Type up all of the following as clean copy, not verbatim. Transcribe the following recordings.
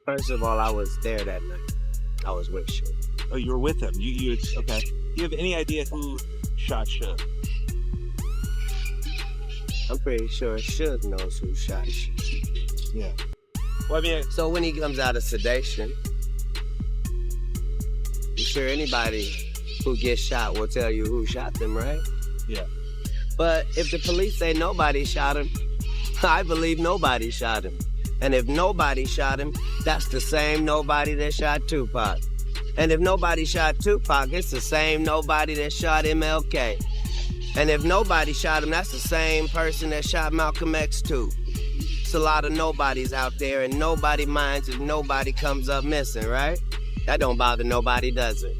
First of all, I was there that night. I was with Suge. Oh, you were with him. You okay. Do you have any idea who shot Suge? I'm pretty sure Suge knows who shot Suge. Yeah. Well, I mean, so when he comes out of sedation, I'm sure anybody who gets shot will tell you who shot them, right? Yeah. But if the police say nobody shot him, I believe nobody shot him. And if nobody shot him, that's the same nobody that shot Tupac. And if nobody shot Tupac, it's the same nobody that shot MLK. And if nobody shot him, that's the same person that shot Malcolm X too. It's a lot of nobodies out there, and nobody minds if nobody comes up missing, right? That don't bother nobody, does it?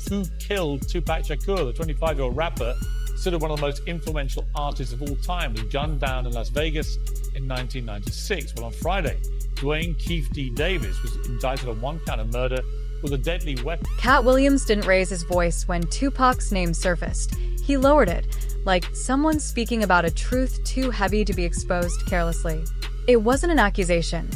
Who killed Tupac Shakur, the 25-year-old rapper, considered one of the most influential artists of all time, was gunned down in Las Vegas in 1996. Well, on Friday, Dwayne Keefe D. Davis was indicted on one count of murder with a deadly weapon. Katt Williams didn't raise his voice when Tupac's name surfaced. He lowered it, like someone speaking about a truth too heavy to be exposed carelessly. It wasn't an accusation.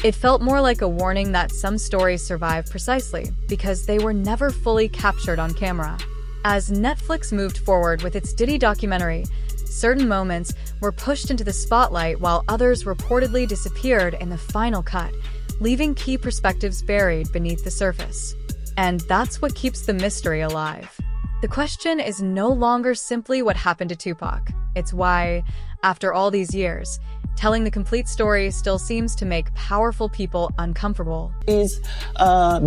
It felt more like a warning that some stories survive precisely because they were never fully captured on camera. As Netflix moved forward with its Diddy documentary, certain moments were pushed into the spotlight while others reportedly disappeared in the final cut, leaving key perspectives buried beneath the surface. And that's what keeps the mystery alive. The question is no longer simply what happened to Tupac. It's why, after all these years, telling the complete story still seems to make powerful people uncomfortable. These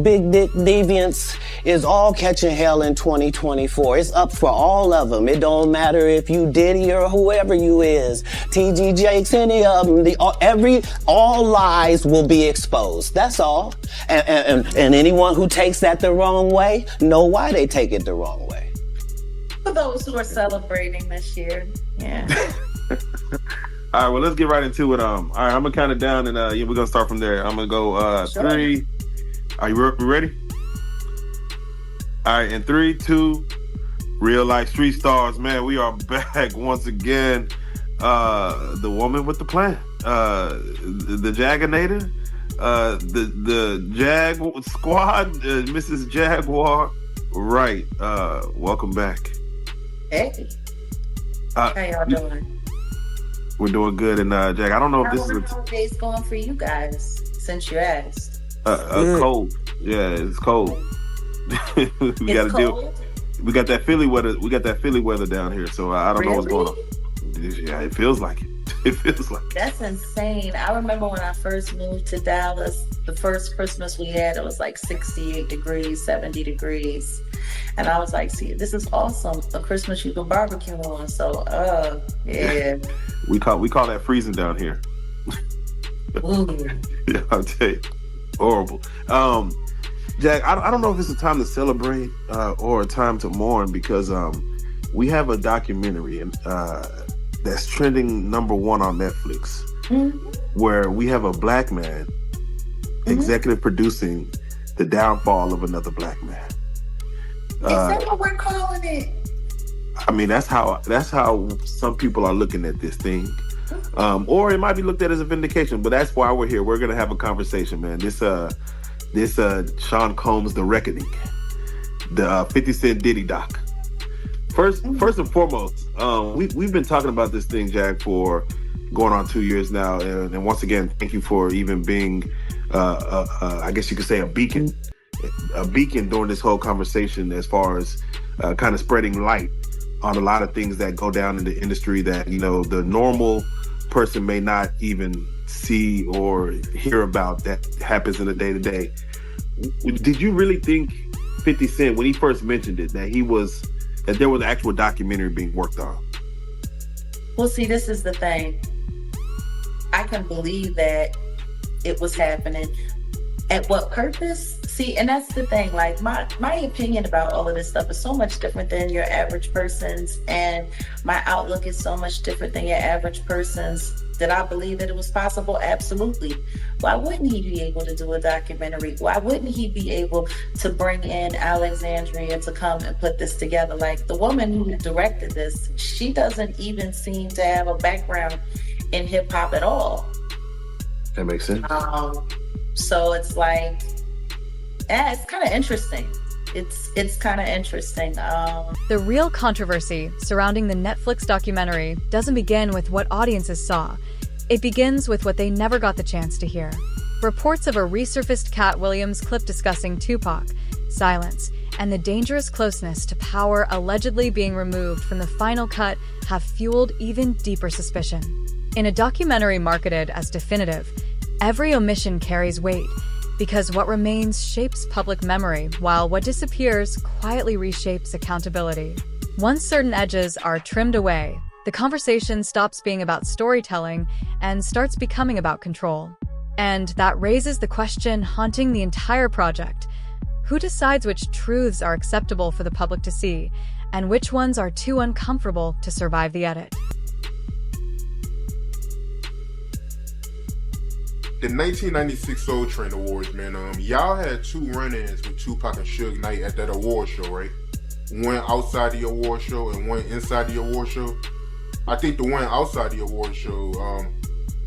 big dick deviants is all catching hell in 2024. It's up for all of them. It don't matter if you Diddy or whoever you is. TG Jakes, any of them. All lies will be exposed. That's all. And anyone who takes that the wrong way, know why they take it the wrong way. For those who are celebrating this year, yeah. All right, well, let's get right into it. All right, I'm gonna count it down, and we're gonna start from there. I'm gonna go Sure. 3. Are you ready? All right, in 3, 2. Real life street stars, man. We are back once again. The woman with the plan, the Jaganator, the Jag Squad, Mrs. Jaguar. Right. Welcome back. Hey. How y'all doing? We're doing good, and Jack, I don't know if this is How are days going for you guys since you asked? Cold. Yeah, it's cold. We got to deal. We got that Philly weather. We got that Philly weather down here, so I don't know what's going on. Yeah, it feels like it. It feels like it. That's insane. I remember when I first moved to Dallas, the first Christmas we had, it was like 68 degrees, 70 degrees. And I was like, see, this is awesome. A Christmas you can barbecue on. So, yeah. We call that freezing down here. Yeah, I'll tell you. Horrible. Jack, I don't know if it's a time to celebrate or a time to mourn, because we have a documentary that's trending #1 on Netflix, where we have a black man executive producing the downfall of another black man. Is that what we're calling it? I mean, that's how some people are looking at this thing. Or it might be looked at as a vindication, but that's why we're here. We're going to have a conversation, man. This Sean Combs, The Reckoning, the 50 Cent Diddy doc. First and foremost, we've been talking about this thing, Jack, for going on 2 years now. And once again, thank you for even being, I guess you could say, a beacon during this whole conversation, as far as kind of spreading light on a lot of things that go down in the industry that, you know, the normal person may not even see or hear about, that happens in the day-to-day. Did you really think 50 Cent, when he first mentioned it, that there was an actual documentary being worked on? Well, see, this is the thing. I can believe that it was happening. At what purpose? See, and that's the thing. Like, my opinion about all of this stuff is so much different than your average person's, and my outlook is so much different than your average person's. Did I believe that it was possible? Absolutely. Why wouldn't he be able to do a documentary? Why wouldn't he be able to bring in Alexandria to come and put this together? Like, the woman who directed this, she doesn't even seem to have a background in hip hop at all. That makes sense. So it's like, yeah, it's kind of interesting. It's kind of interesting. The real controversy surrounding the Netflix documentary doesn't begin with what audiences saw. It begins with what they never got the chance to hear. Reports of a resurfaced Katt Williams clip discussing Tupac, silence, and the dangerous closeness to power allegedly being removed from the final cut have fueled even deeper suspicion. In a documentary marketed as definitive, every omission carries weight, because what remains shapes public memory, while what disappears quietly reshapes accountability. Once certain edges are trimmed away, the conversation stops being about storytelling and starts becoming about control. And that raises the question haunting the entire project. Who decides which truths are acceptable for the public to see, and which ones are too uncomfortable to survive the edit? The 1996 Soul Train Awards, man, y'all had 2 run-ins with Tupac and Suge Knight at that award show, right? One outside the award show and one inside the award show. I think the one outside the award show,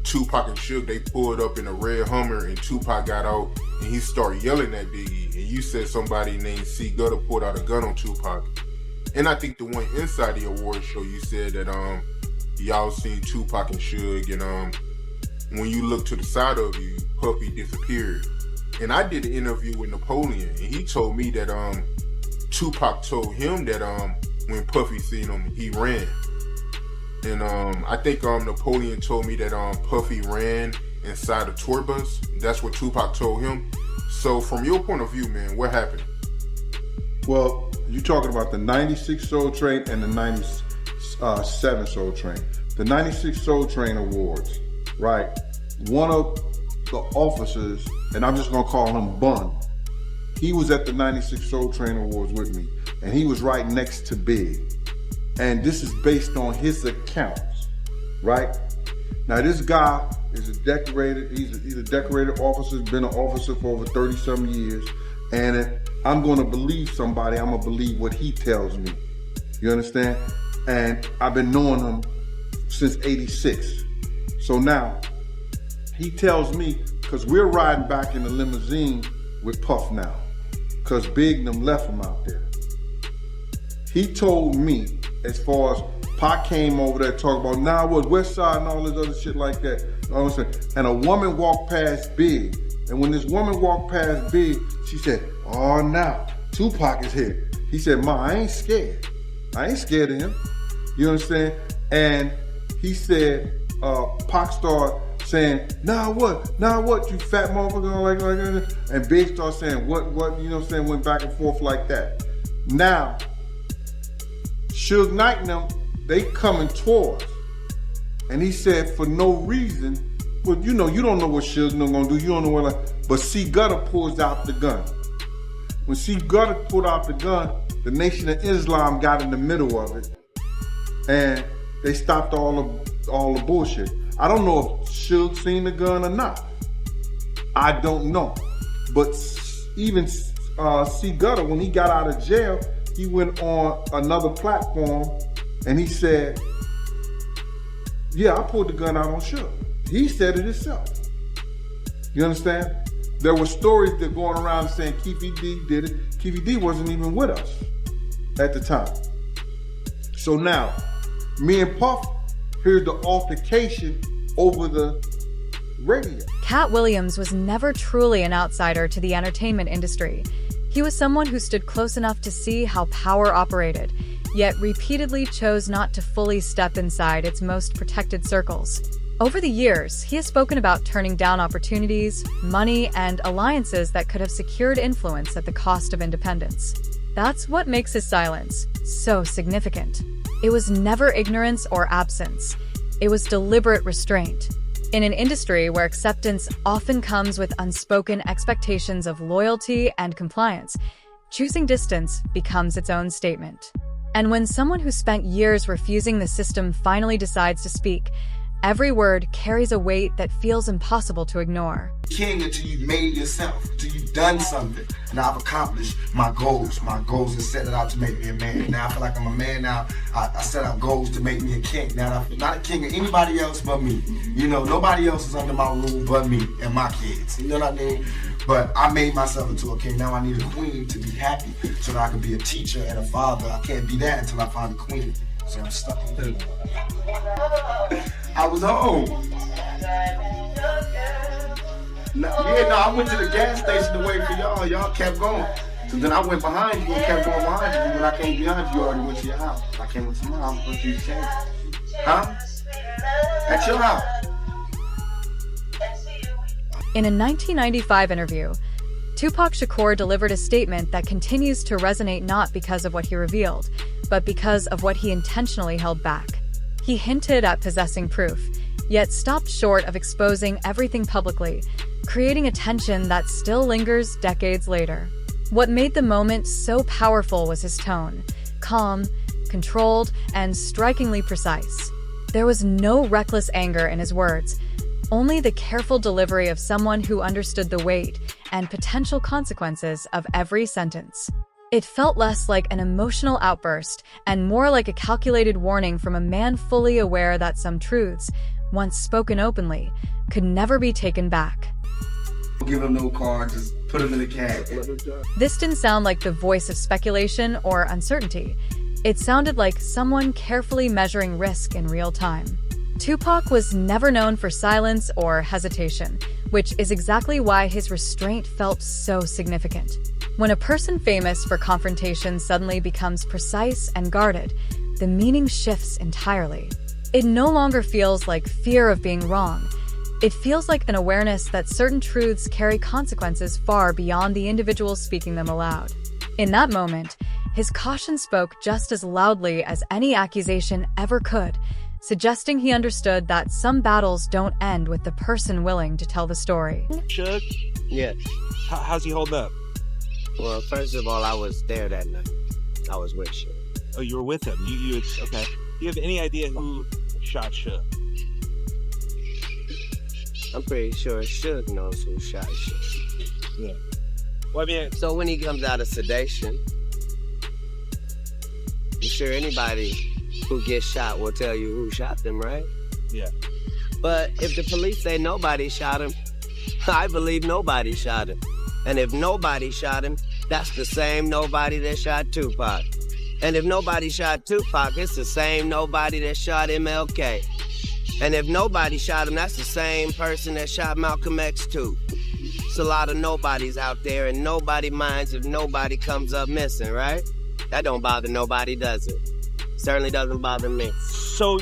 Tupac and Suge, they pulled up in a red Hummer and Tupac got out and he started yelling at Biggie. And you said somebody named C. Gutter pulled out a gun on Tupac. And I think the one inside the award show, you said that y'all seen Tupac and Suge, and when you look to the side of you, Puffy disappeared. And I did an interview with Napoleon, and he told me that Tupac told him that when Puffy seen him, he ran. And I think Napoleon told me that Puffy ran inside a tour bus. That's what Tupac told him. So from your point of view, man, what happened? Well, you're talking about the 96 Soul Train and the 97 Soul Train. The 96 Soul Train Awards, right? One of the officers, and I'm just gonna call him Bun, he was at the 96 Soul Train Awards with me, and he was right next to Big. And this is based on his accounts, right? Now this guy is a decorated, he's a decorated officer, been an officer for over 30-some years, and I'm gonna believe somebody, I'm gonna believe what he tells me. You understand? And I've been knowing him since '86. So now, he tells me, because we're riding back in the limousine with Puff now, because Big and them left him out there. He told me, as far as Pac came over there talking about, nah, what, West Side and all this other shit like that. And a woman walked past Big. And when this woman walked past Big, she said, oh, now, Tupac is here. He said, Ma, I ain't scared. I ain't scared of him. You understand? And he said, Pac started saying, nah, what, you fat motherfucker, like that. And Big started saying, what, you know what I'm saying, went back and forth like that. Now, Suge Knight and them, they coming towards. And he said, for no reason, well, you know, you don't know what Suge gonna do, you don't know what, but C. Gutter pulls out the gun. When C. Gutter pulled out the gun, the Nation of Islam got in the middle of it, and they stopped all the bullshit. I don't know if Suge seen the gun or not. I don't know. But even C. Gutter, when he got out of jail, he went on another platform and he said, yeah, I pulled the gun out on Suge. He said it himself. You understand? There were stories that going around saying Keefy D did it. Keefy D wasn't even with us at the time. So now, me and Puff, here's the altercation over the radio. Katt Williams was never truly an outsider to the entertainment industry. He was someone who stood close enough to see how power operated, yet repeatedly chose not to fully step inside its most protected circles. Over the years, he has spoken about turning down opportunities, money, and alliances that could have secured influence at the cost of independence. That's what makes his silence so significant. It was never ignorance or absence. It was deliberate restraint. In an industry where acceptance often comes with unspoken expectations of loyalty and compliance, choosing distance becomes its own statement. And when someone who spent years refusing the system finally decides to speak, Every word carries a weight that feels impossible to ignore. King until you've made yourself, until you've done something. And I've accomplished my goals. My goals are set out to make me a man. Now I feel like I'm a man now. I set out goals to make me a king. Now I'm not a king of anybody else but me. You know, nobody else is under my rule but me and my kids. You know what I mean? But I made myself into a king. Now I need a queen to be happy so that I can be a teacher and a father. I can't be that until I find a queen. So I'm stuck in there. I was home. I went to the gas station to wait for y'all. Y'all kept going. So then I went behind you and kept going behind you. When I came behind you, you already went to your house. I came to my house, but you came. Huh? At your house. In a 1995 interview, Tupac Shakur delivered a statement that continues to resonate not because of what he revealed, but because of what he intentionally held back. He hinted at possessing proof, yet stopped short of exposing everything publicly, creating a tension that still lingers decades later. What made the moment so powerful was his tone, calm, controlled, and strikingly precise. There was no reckless anger in his words, only the careful delivery of someone who understood the weight and potential consequences of every sentence. It felt less like an emotional outburst and more like a calculated warning from a man fully aware that some truths, once spoken openly, could never be taken back. Give him no car, just put him in the cab. This didn't sound like the voice of speculation or uncertainty. It sounded like someone carefully measuring risk in real time. Tupac was never known for silence or hesitation, which is exactly why his restraint felt so significant. When a person famous for confrontation suddenly becomes precise and guarded, the meaning shifts entirely. It no longer feels like fear of being wrong. It feels like an awareness that certain truths carry consequences far beyond the individual speaking them aloud. In that moment, his caution spoke just as loudly as any accusation ever could, suggesting he understood that some battles don't end with the person willing to tell the story. Shug? Yes. How's he hold up? Well, first of all, I was there that night. I was with you. Oh, you were with him. Okay. Do you have any idea who shot Shug? I'm pretty sure Suge knows who shot Suge. Yeah. Well, I mean, so when he comes out of sedation, I'm sure anybody who gets shot will tell you who shot them, right? Yeah. But if the police say nobody shot him, I believe nobody shot him. And if nobody shot him, that's the same nobody that shot Tupac. And if nobody shot Tupac, it's the same nobody that shot MLK. And if nobody shot him, that's the same person that shot Malcolm X too. It's a lot of nobodies out there, and nobody minds if nobody comes up missing, right? That don't bother nobody, does it? Certainly doesn't bother me. So,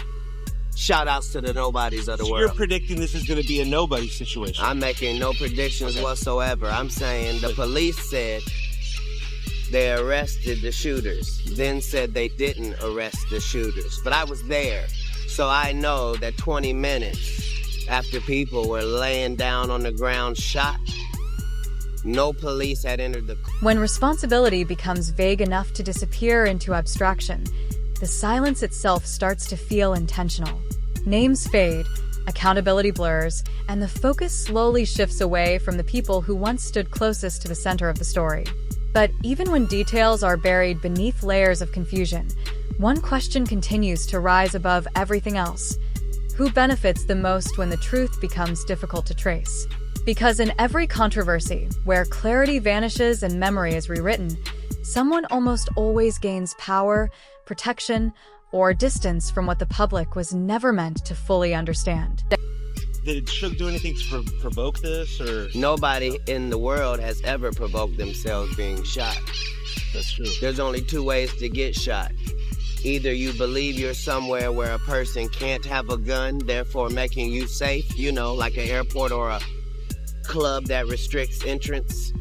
shout outs to the nobodies of the world. You're predicting this is going to be a nobody situation? I'm making no predictions whatsoever. I'm saying the police said they arrested the shooters, then said they didn't arrest the shooters. But I was there, so I know that 20 minutes after people were laying down on the ground shot, no police had entered the... When responsibility becomes vague enough to disappear into abstraction, the silence itself starts to feel intentional. Names fade, accountability blurs, and the focus slowly shifts away from the people who once stood closest to the center of the story. But even when details are buried beneath layers of confusion, one question continues to rise above everything else. Who benefits the most when the truth becomes difficult to trace? Because in every controversy, where clarity vanishes and memory is rewritten, someone almost always gains power, protection, or distance from what the public was never meant to fully understand. Did Suge do anything to provoke this, or...? Nobody in the world has ever provoked themselves being shot. That's true. There's only two ways to get shot. Either you believe you're somewhere where a person can't have a gun, therefore making you safe, you know, like an airport or a club that restricts entrance,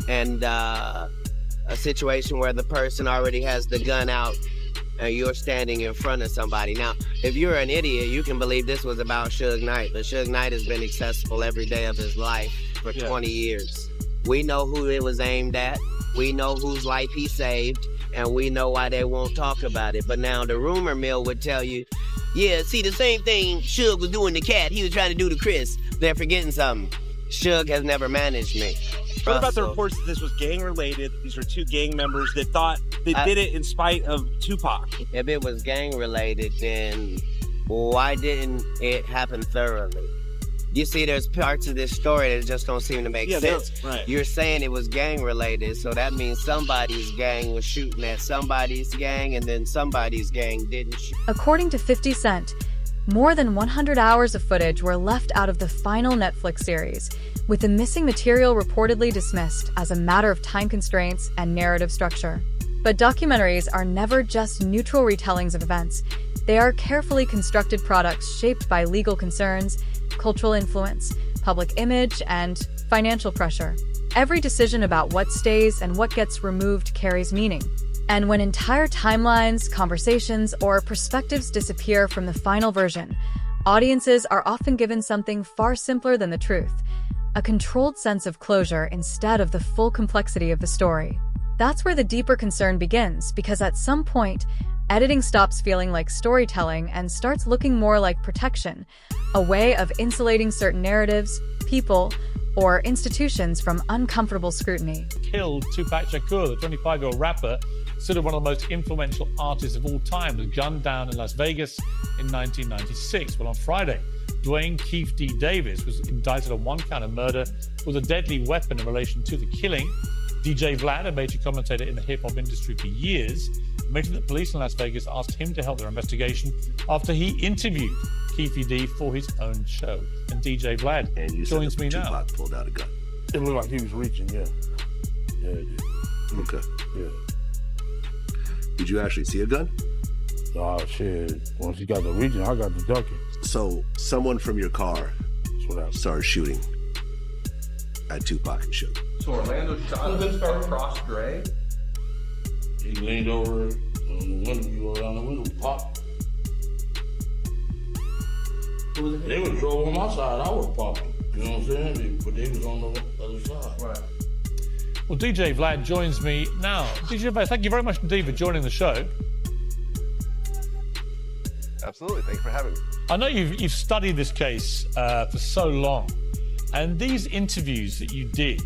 and a situation where the person already has the gun out and you're standing in front of somebody. Now, if you're an idiot, you can believe this was about Suge Knight, but Suge Knight has been accessible every day of his life for 20 years. We know who it was aimed at, we know whose life he saved, and we know why they won't talk about it. But now the rumor mill would tell you Yeah, see, the same thing Suge was doing to Katt, he was trying to do to Chris. They're forgetting something. Suge has never managed me. What about the reports that this was gang-related? These were two gang members that thought they did it in spite of Tupac. If it was gang-related, then why didn't it happen thoroughly? You see, there's parts of this story that just don't seem to make sense. Right. You're saying it was gang-related, so that means somebody's gang was shooting at somebody's gang, and then somebody's gang didn't shoot. According to 50 Cent, more than 100 hours of footage were left out of the final Netflix series, with the missing material reportedly dismissed as a matter of time constraints and narrative structure. But documentaries are never just neutral retellings of events. They are carefully constructed products shaped by legal concerns, cultural influence, public image, and financial pressure. Every decision about what stays and what gets removed carries meaning. And when entire timelines, conversations, or perspectives disappear from the final version, audiences are often given something far simpler than the truth, a controlled sense of closure instead of the full complexity of the story. That's where the deeper concern begins, because at some point, editing stops feeling like storytelling and starts looking more like protection, a way of insulating certain narratives, people, or institutions from uncomfortable scrutiny. Killed Tupac Shakur, the 25-year-old rapper, considered one of the most influential artists of all time, was gunned down in Las Vegas in 1996. Well, on Friday, Dwayne Keefe D. Davis was indicted on one count of murder with a deadly weapon in relation to the killing. DJ Vlad, a major commentator in the hip-hop industry for years, admitted that police in Las Vegas asked him to help their investigation after he interviewed Keefe D for his own show. And DJ Vlad joins me now. Tupac pulled out a gun. It looked like he was reaching, yeah. Yeah, it did. Okay. Yeah. Did you actually see a gun? Oh, shit. Once he got the reaching, I got the ducking. So, someone from your car started shooting at Tupac and Suge. So Orlando shot him across Dre? He leaned over on the window, you go around the window, pop. They would drove on my side, I would pop them. You know what I'm saying? But they was on the other side. Right. Well, DJ Vlad joins me now. DJ Vlad, thank you very much indeed for joining the show. Absolutely, thanks for having me. I know you've studied this case for so long, and these interviews that you did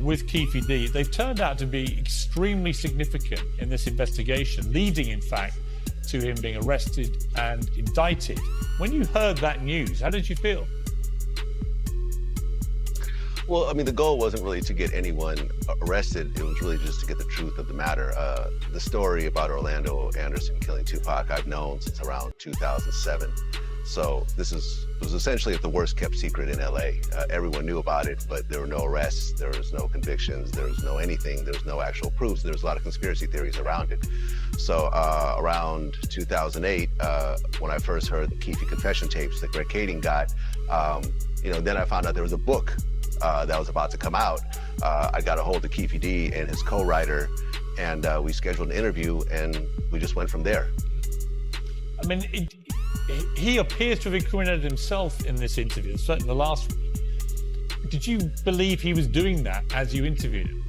with Keefe D, they've turned out to be extremely significant in this investigation, leading, in fact, to him being arrested and indicted. When you heard that news, how did you feel? Well, I mean, the goal wasn't really to get anyone arrested. It was really just to get the truth of the matter. The story about Orlando Anderson killing Tupac, I've known since around 2007. So it was essentially the worst kept secret in LA. Everyone knew about it, but there were no arrests, there was no convictions, there was no anything, there was no actual proofs. There was a lot of conspiracy theories around it. So around 2008, when I first heard the Keefe confession tapes that Greg Kading got, then I found out there was a book that was about to come out. I got a hold of Keefe D and his co-writer, and we scheduled an interview, and we just went from there. I mean, he appears to have incriminated himself in this interview, certainly the last one. Did you believe he was doing that as you interviewed him?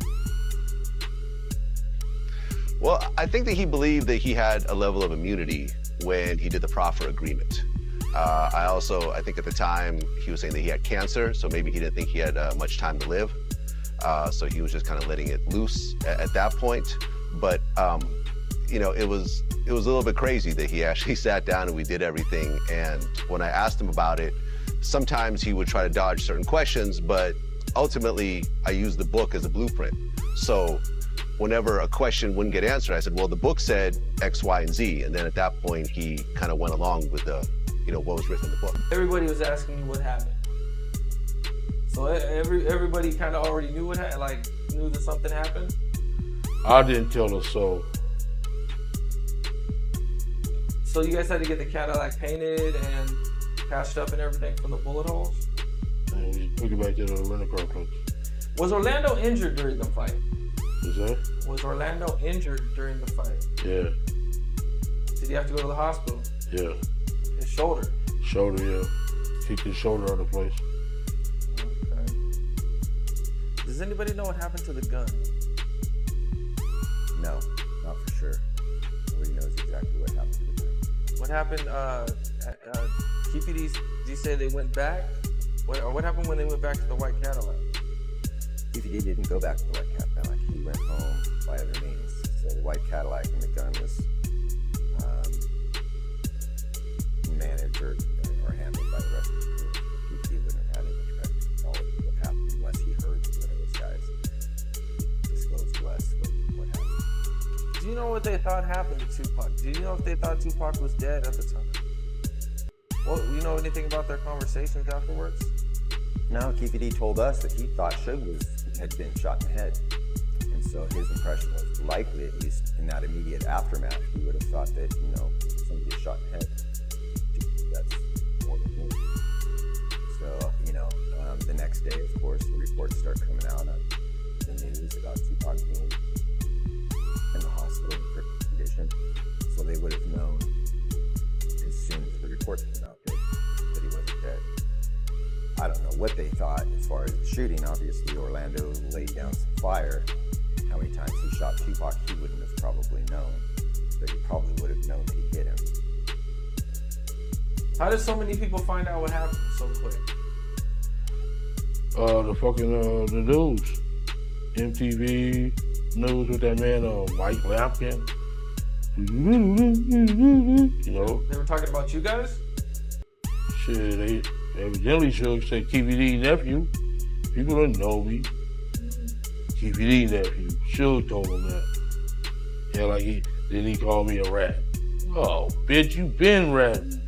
Well, I think that he believed that he had a level of immunity when he did the proffer agreement. I think at the time he was saying that he had cancer, so maybe he didn't think he had much time to live. So he was just kind of letting it loose at that point. But, it was a little bit crazy that he actually sat down and we did everything. And when I asked him about it, sometimes he would try to dodge certain questions, but ultimately I used the book as a blueprint. So whenever a question wouldn't get answered, I said, well, the book said X, Y, and Z. And then at that point, he kind of went along with what was written in the book. Everybody was asking me what happened. So everybody kind of already knew knew that something happened? I didn't tell her so. So you guys had to get the Cadillac painted and patched up and everything from the bullet holes? And we took it back to the rental car place. Was Orlando injured during the fight? Is that? Was Orlando injured during the fight? Yeah. Did he have to go to the hospital? Yeah. His shoulder? Shoulder, yeah. Kicked his shoulder out of place. Okay. Does anybody know what happened to the gun? No, not for sure. Nobody knows exactly what happened to the gun. What happened? KPD, you say they went back? What happened when they went back to the white Cadillac? KPD didn't go back to the white Cadillac. He went home by other means. So the white Cadillac and the gun was managed or handled by the rest of the crew. KPD wouldn't have had any direct knowledge of what happened unless he heard one of those guys disclose to us what happened. Do you know what they thought happened to Tupac? Do you know if they thought Tupac was dead at the time? Well, you know anything about their conversations afterwards? No, KPD told us that he thought Suge had been shot in the head. And so his impression was likely, at least in that immediate aftermath, he would have thought that, somebody was shot in the head. That's more than me. So, the next day, of course, the reports start coming out of the news about Tupac being in the hospital in critical condition. So they would have known as soon as the reports came out that he wasn't dead. I don't know what they thought as far as the shooting. Obviously, Orlando laid down some fire. How many times he shot Tupac, he wouldn't have probably known. But he probably would have known that he hit him. How did so many people find out what happened so quick? The fucking the news, MTV news with that man Mike Lampkin. They were talking about you guys? Shit, they evidently should say KPD nephew. People don't know me. KPD nephew. Suge told him that. Yeah, then he called me a rat. Oh, bitch, you been ratting.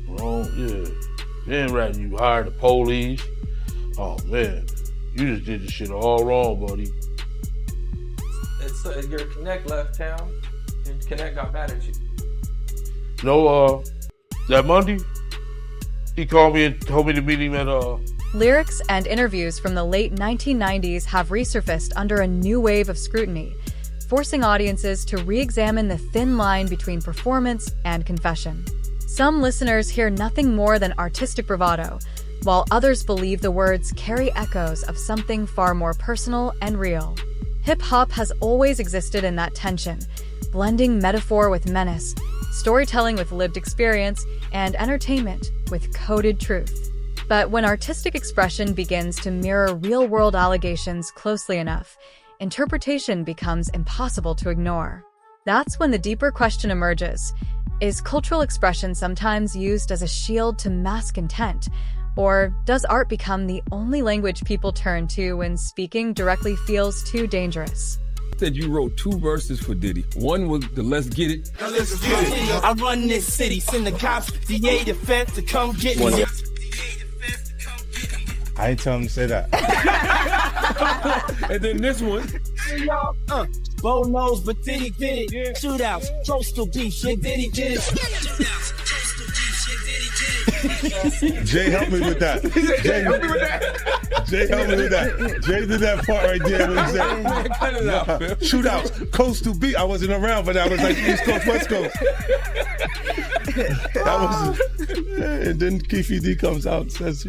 Wrong, yeah. Been ratting. You hired the police. Oh man, you just did this shit all wrong, buddy. Your Connect left town. Your Connect got mad at you. No, that Monday, he called me and told me to meet him at Lyrics and interviews from the late 1990s have resurfaced under a new wave of scrutiny, forcing audiences to re-examine the thin line between performance and confession. Some listeners hear nothing more than artistic bravado, while others believe the words carry echoes of something far more personal and real. Hip-hop has always existed in that tension, blending metaphor with menace, storytelling with lived experience, and entertainment with coded truth. But when artistic expression begins to mirror real-world allegations closely enough, interpretation becomes impossible to ignore. That's when the deeper question emerges. Is cultural expression sometimes used as a shield to mask intent? Or does art become the only language people turn to when speaking directly feels too dangerous? Said you wrote 2 verses for Diddy. One was the Let's Get It. I run this city, send the cops, DA defense to come get me. I ain't tell him to say that. And then this one. Bo knows, but Diddy did it. Shootouts, coastal beef, shit, Diddy did it. Jay, help me with that. Jay, help me with that. Jay, help me with that. Jay did that part right there when he said, cut it out, man. Shootouts, coastal beef. I wasn't around, but I was like East Coast, West Coast. That was, and then KPD comes out and says,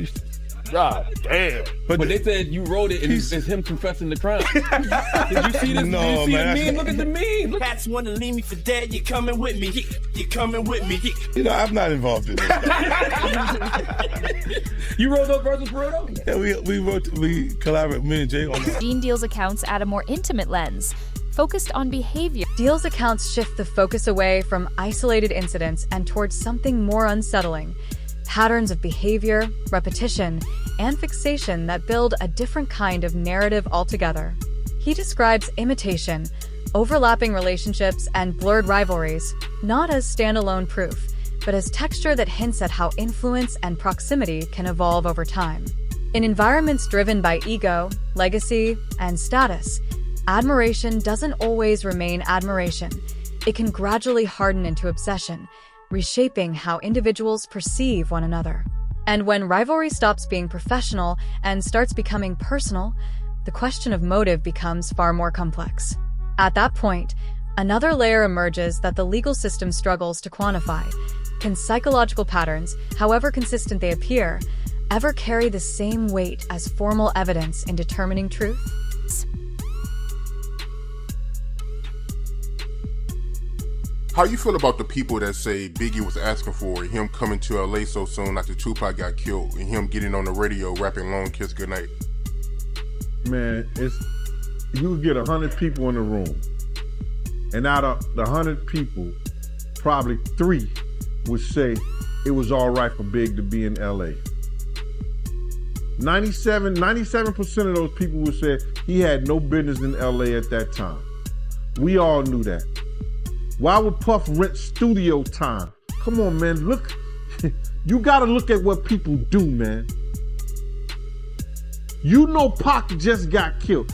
God damn. But they said you wrote it and it's him confessing the crime. Did you see this? No, Did you see man, the meme? Look at the meme. Look. Cats want to leave me for dead. You're coming with me. You're coming with me. I'm not involved in this. You wrote those verses for real though? Yeah, we collaborated, me and Jay on that. Gene Deal's accounts add a more intimate lens, focused on behavior. Deal's accounts shift the focus away from isolated incidents and towards something more unsettling. Patterns of behavior, repetition, and fixation that build a different kind of narrative altogether. He describes imitation, overlapping relationships, and blurred rivalries, not as standalone proof, but as texture that hints at how influence and proximity can evolve over time. In environments driven by ego, legacy, and status, admiration doesn't always remain admiration. It can gradually harden into obsession, reshaping how individuals perceive one another. And when rivalry stops being professional and starts becoming personal, the question of motive becomes far more complex. At that point, another layer emerges that the legal system struggles to quantify. Can psychological patterns, however consistent they appear, ever carry the same weight as formal evidence in determining truth? How you feel about the people that say Biggie was asking for him coming to LA so soon after Tupac got killed and him getting on the radio rapping Long Kiss Goodnight? Man, you would get 100 people in the room, and out of the 100 people, probably 3 would say it was all right for Big to be in LA. 97% of those people would say he had no business in LA at that time. We all knew that. Why would Puff rent studio time? Come on, man, look. You gotta look at what people do, man. You know Pac just got killed.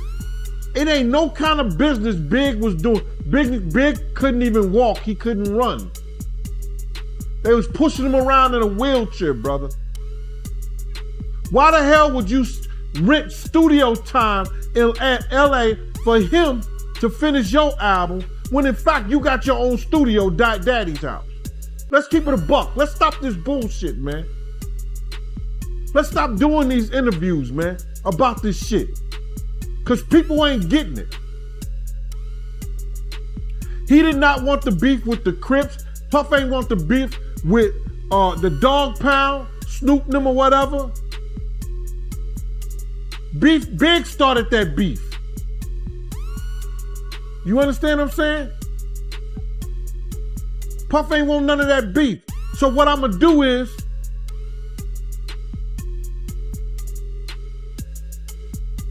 It ain't no kind of business Big was doing. Big couldn't even walk, he couldn't run. They was pushing him around in a wheelchair, brother. Why the hell would you rent studio time in LA for him to finish your album when in fact you got your own studio, Daddy's house? Let's keep it a buck. Let's stop this bullshit, man. Let's stop doing these interviews, man, about this shit. Cause people ain't getting it. He did not want the beef with the Crips. Puff ain't want the beef with the Dog Pound, Snoop them or whatever. Big started that beef. You understand what I'm saying? Puff ain't want none of that beef. So what I'm gonna do is,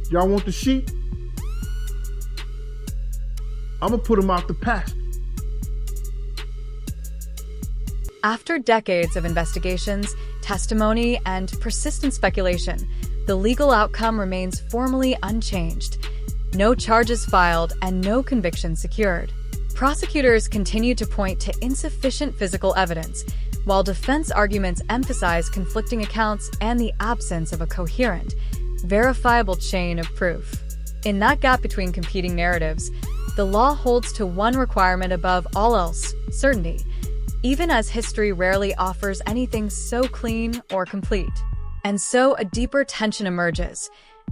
y'all want the sheep? I'm gonna put them out the pasture. After decades of investigations, testimony, and persistent speculation, the legal outcome remains formally unchanged. No charges filed and no conviction secured. Prosecutors continue to point to insufficient physical evidence, while defense arguments emphasize conflicting accounts and the absence of a coherent, verifiable chain of proof. In that gap between competing narratives, the law holds to one requirement above all else: certainty, even as history rarely offers anything so clean or complete. And so a deeper tension emerges.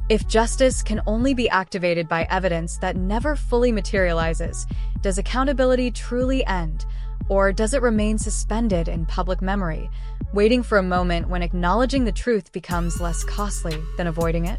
If justice can only be activated by evidence that never fully materializes, does accountability truly end? Or does it remain suspended in public memory, waiting for a moment when acknowledging the truth becomes less costly than avoiding it?